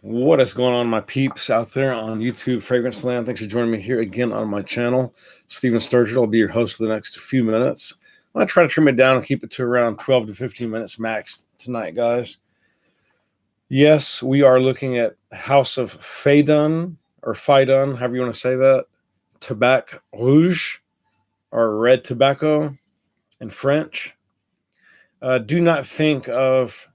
What is going on, my peeps out there on YouTube, Fragrance Land? Thanks for joining me here again on my channel. Stephen Sturgill will be your host for the next few minutes. I'm going to try to trim it down and keep it to around 12 to 15 minutes max tonight, guys. Yes, we are looking at House of Phaedon, or Phaedon, however you want to say that, Tabac Rouge, or red tobacco in French. Do not think of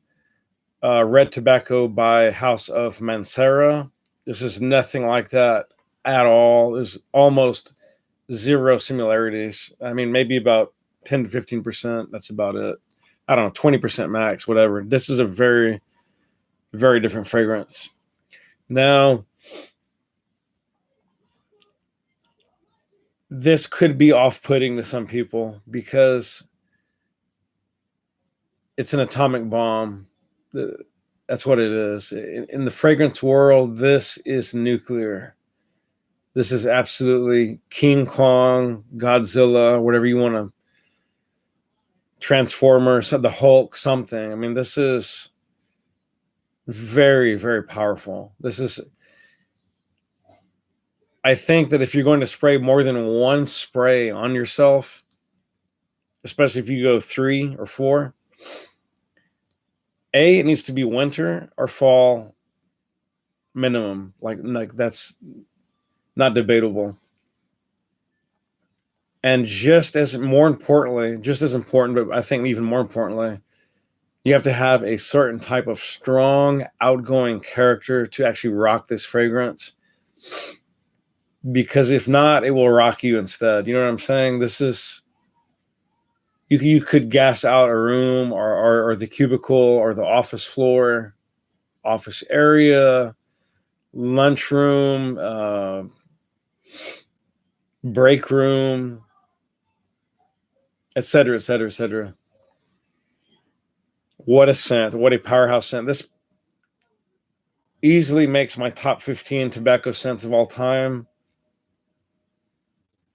red tobacco by House of Mancera. This is nothing like that at all. There's almost zero similarities. I mean, maybe about 10 to 15%. That's about it. I don't know, 20% max, whatever. This is a very, very different fragrance. Now, this could be off-putting to some people because it's an atomic bomb. That's what it is. In the fragrance world, this is nuclear. This is absolutely King Kong, Godzilla, whatever you want to, Transformers, the Hulk, something. I mean, this is very, very powerful. I think that if you're going to spray more than one spray on yourself, especially if you go 3 or 4, it needs to be winter or fall minimum. Like that's not debatable. And just as important, but I think even more importantly, you have to have a certain type of strong, outgoing character to actually rock this fragrance. Because if not, it will rock you instead. You know what I'm saying? This is, you could gas out a room or the cubicle or the office floor, office area, lunchroom, break room, etc., etc., etc. What a scent. What a powerhouse scent. This easily makes my top 15 tobacco scents of all time.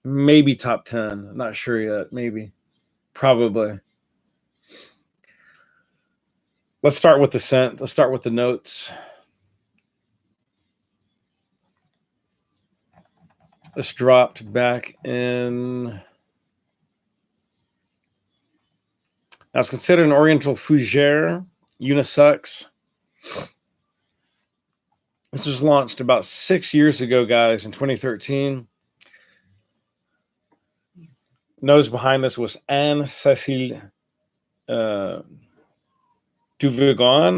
Maybe top 10. Not sure yet. Maybe. Probably. Let's start with the scent. Let's start with the notes. This dropped back in... Now, it's considered an Oriental Fougere unisex. This was launched about 6 years ago, guys, in 2013. Nose behind this was Anne-Cécile Duvaugon,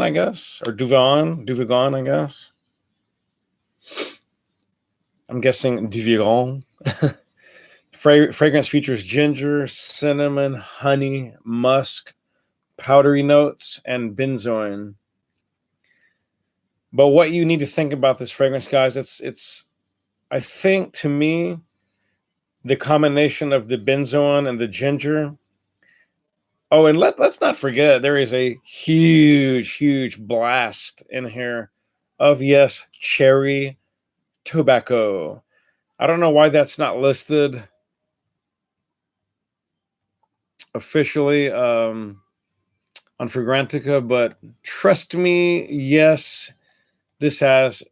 I guess, or Duvaugon, I guess. I'm guessing Duvaugon. Fragrance features ginger, cinnamon, honey, musk, powdery notes, and benzoin. But what you need to think about this fragrance, guys, it's I think, to me, the combination of the benzoin and the ginger. Oh, and let's not forget, there is a huge blast in here of, yes, cherry tobacco. I don't know why that's not listed officially on Fragrantica, but trust me, yes, this has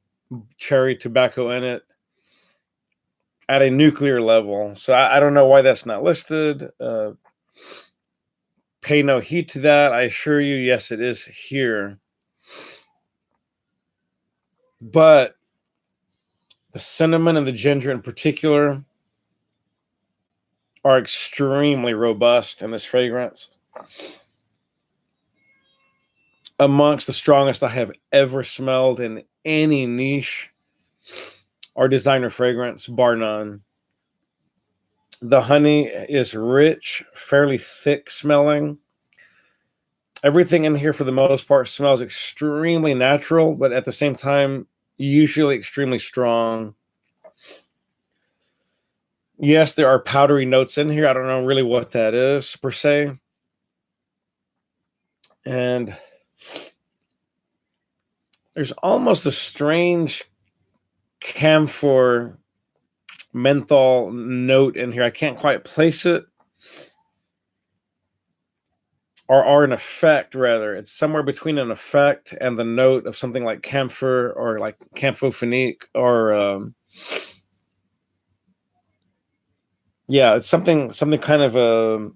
cherry tobacco in it at a nuclear level. So I don't know why that's not listed. Pay no heed to that. I assure you, yes, it is here. But the cinnamon and the ginger in particular are extremely robust in this fragrance. Amongst the strongest I have ever smelled in any niche or designer fragrance, bar none. The honey is rich, fairly thick smelling. Everything in here, for the most part, smells extremely natural, but at the same time, usually extremely strong. Yes, there are powdery notes in here. I don't know really what that is, per se. And there's almost a strange camphor menthol note in here. I can't quite place it. or an effect rather. It's somewhere between an effect and the note of something like camphor or like camphophenique or yeah, it's something kind of a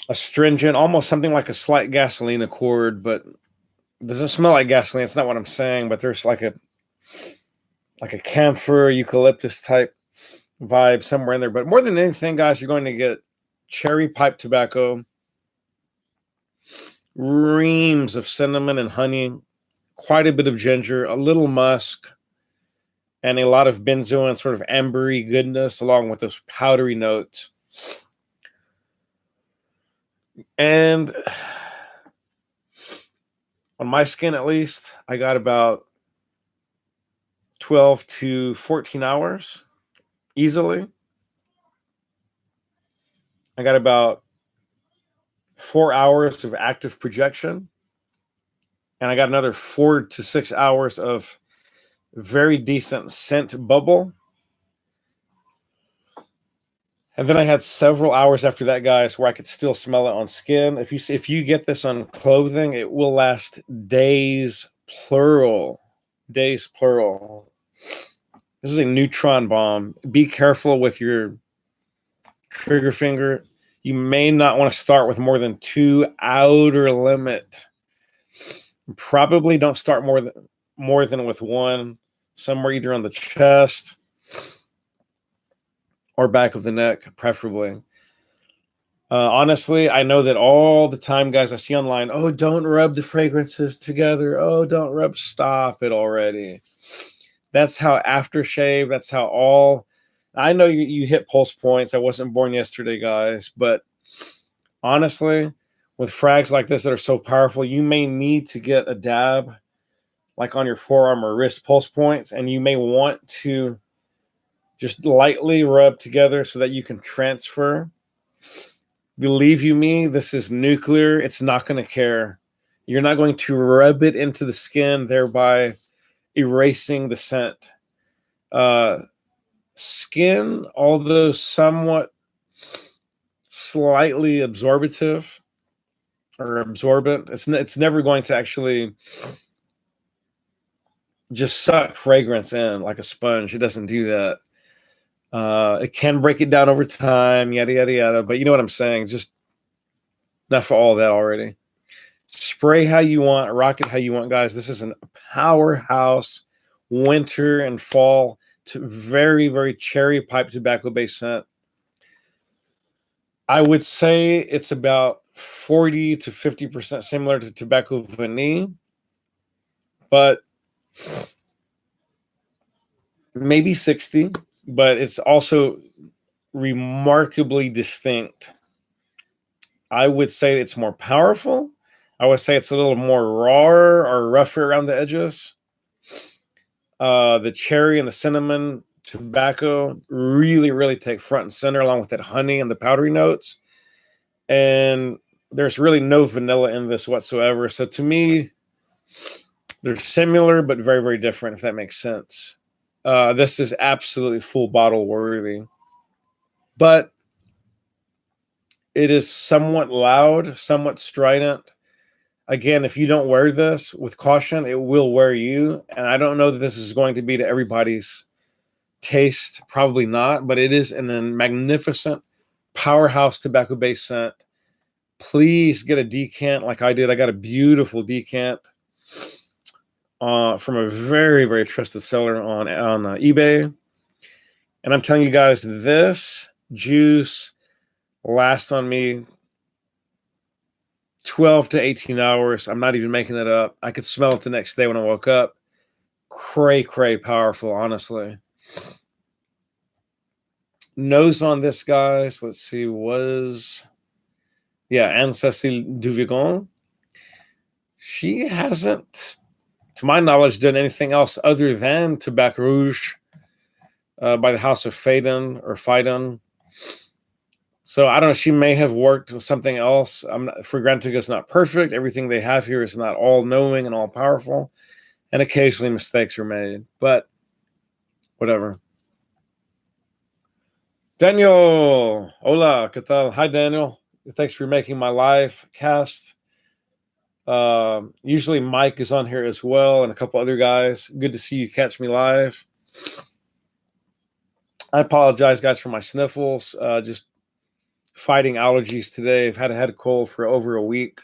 astringent, almost something like a slight gasoline accord, but it doesn't smell like gasoline. It's not what I'm saying, but there's like a camphor eucalyptus type vibe somewhere in there. But more than anything, guys, you're going to get cherry pipe tobacco, reams of cinnamon and honey, quite a bit of ginger, a little musk, and a lot of benzoin, sort of ambery goodness, along with those powdery notes. And on my skin, at least, I got about 12 to 14 hours easily. I got about 4 hours of active projection. And I got another 4 to 6 hours of very decent scent bubble. And then I had several hours after that, guys, where I could still smell it on skin. If you get this on clothing, it will last days, plural. Days, plural. This is a neutron bomb. Be careful with your trigger finger. You may not want to start with more than 2 outer limit. Probably don't start more than with 1, somewhere either on the chest or back of the neck, preferably. Honestly, I know that all the time, guys, I see online, oh, don't rub the fragrances together. Oh, don't rub. Stop it already. That's how aftershave, that's how all. I know you hit pulse points. I wasn't born yesterday, guys, but honestly, with frags like this that are so powerful, you may need to get a dab like on your forearm or wrist pulse points, and you may want to just lightly rub together so that you can transfer. Believe you me, this is nuclear. It's not going to care. You're not going to rub it into the skin, thereby erasing the scent. Skin, although somewhat slightly absorbative or absorbent, it's never going to actually just suck fragrance in like a sponge. It doesn't do that. It can break it down over time, yada, yada, yada. But you know what I'm saying? Just enough of all that already. Spray how you want, rock it how you want, guys. This is a powerhouse winter and fall to very, very cherry pipe tobacco based scent. I would say it's about 40 to 50% similar to tobacco vanille, but maybe 60, but it's also remarkably distinct. I would say it's more powerful. I would say it's a little more raw or rougher around the edges. The cherry and the cinnamon tobacco really, really take front and center, along with that honey and the powdery notes. And there's really no vanilla in this whatsoever. So to me, they're similar, but very, very different, if that makes sense. This is absolutely full bottle worthy. But it is somewhat loud, somewhat strident. Again, if you don't wear this with caution, it will wear you. And I don't know that this is going to be to everybody's taste. Probably not, but it is a magnificent powerhouse tobacco-based scent. Please get a decant like I did. I got a beautiful decant from a very, very trusted seller on eBay. And I'm telling you guys, this juice lasts on me 12 to 18 hours. I'm not even making it up. I could smell it the next day when I woke up. Cray powerful, honestly. Nose on this, guys. Let's see, Anne-Cécile Duvigon. She hasn't, to my knowledge, done anything else other than Tabac Rouge by the house of Phaedon or Phaedon. So I don't know. She may have worked with something else. Fragrantica is not perfect. Everything they have here is not all knowing and all powerful, and occasionally mistakes are made. But whatever. Daniel, hola, ¿qué tal? Hi, Daniel. Thanks for making my live cast. Usually Mike is on here as well and a couple other guys. Good to see you catch me live. I apologize, guys, for my sniffles. Just fighting allergies today. I've had a head cold for over a week.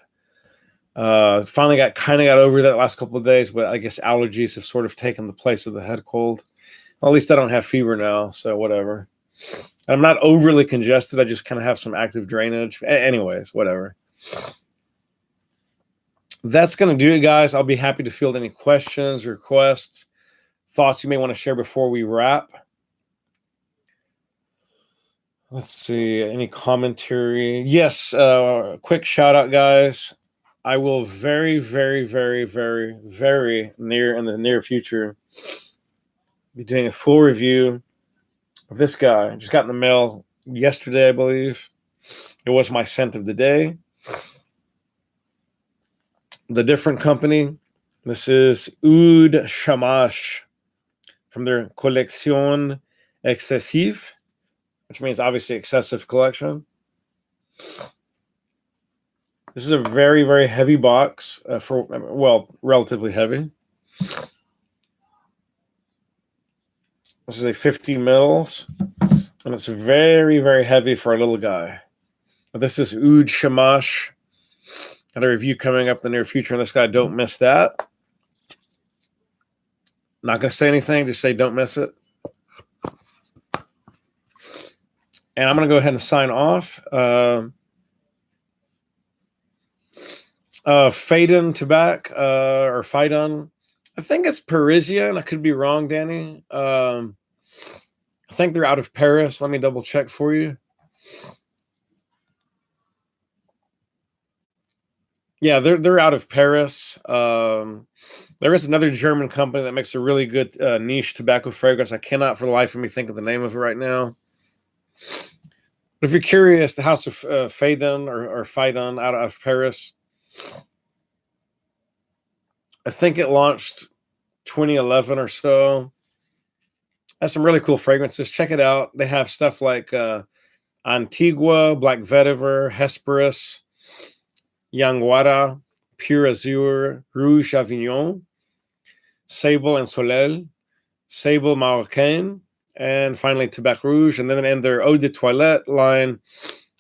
Finally got over that last couple of days, but I guess allergies have sort of taken the place of the head cold. Well, at least I don't have fever now, so whatever. I'm not overly congested. I just kind of have some active drainage. Anyways, whatever. That's going to do it, guys. I'll be happy to field any questions, requests, thoughts you may want to share before we wrap. Let's see. Any commentary? Yes. Quick shout out, guys. I will very, very, very, very, very in the near future be doing a full review of this guy. I just got in the mail yesterday, I believe. It was my scent of the day. The different company. This is Oud Shamash from their Collection Excessive, which means obviously excessive collection. This is a very, very heavy box relatively heavy. This is a 50 mils, and it's very, very heavy for a little guy. But this is Oud Shamash. Got a review coming up in the near future on this guy. Don't miss that. Not going to say anything. Just say don't miss it. And I'm going to go ahead and sign off. Phaedon Tabac, or Phaedon. I think it's Parisian. I could be wrong, Danny. I think they're out of Paris. Let me double check for you. Yeah, they're out of Paris. There is another German company that makes a really good niche tobacco fragrance. I cannot for the life of me think of the name of it right now. But if you're curious, the House of Phaedon or Phaedon out of Paris, I think it launched 2011 or so. Has some really cool fragrances. Check it out. They have stuff like Antigua, Black Vetiver, Hesperus, Yanguara, Pure Azure, Rouge Avignon, Sable and Soleil, Sable Marocain, and finally Tabac Rouge. And then in their Eau de Toilette line,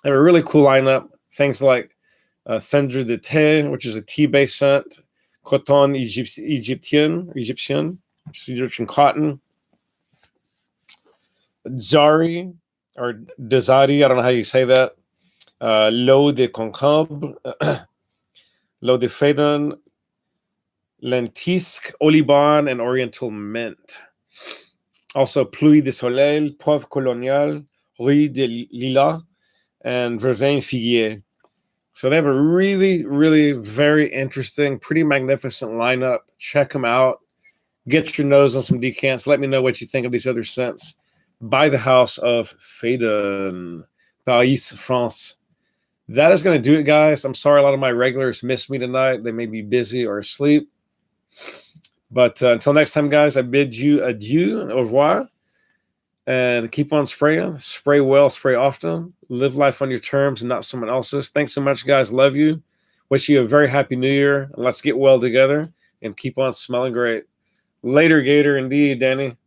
they have a really cool lineup. Things like Cendre de Thé, which is a tea-based scent, Coton Egyptian, which is Egyptian cotton, Zari, or Dezari, I don't know how you say that, L'eau de concombre, L'eau de Phaedon, Lentisque, Oliban, and Oriental Mint. Also, Pluie de Soleil, Poivre Colonial, Rue de Lila, and Vervein Figuier. So they have a really, really very interesting, pretty magnificent lineup. Check them out. Get your nose on some decants. Let me know what you think of these other scents by the House of Phaedon, Paris, France. That is going to do it, guys. I'm sorry a lot of my regulars missed me tonight. They may be busy or asleep. But until next time, guys, I bid you adieu and au revoir. And keep on spraying. Spray well, spray often. Live life on your terms and not someone else's. Thanks so much, guys. Love you. Wish you a very happy new year. And let's get well together and keep on smelling great. Later, Gator, indeed, Danny.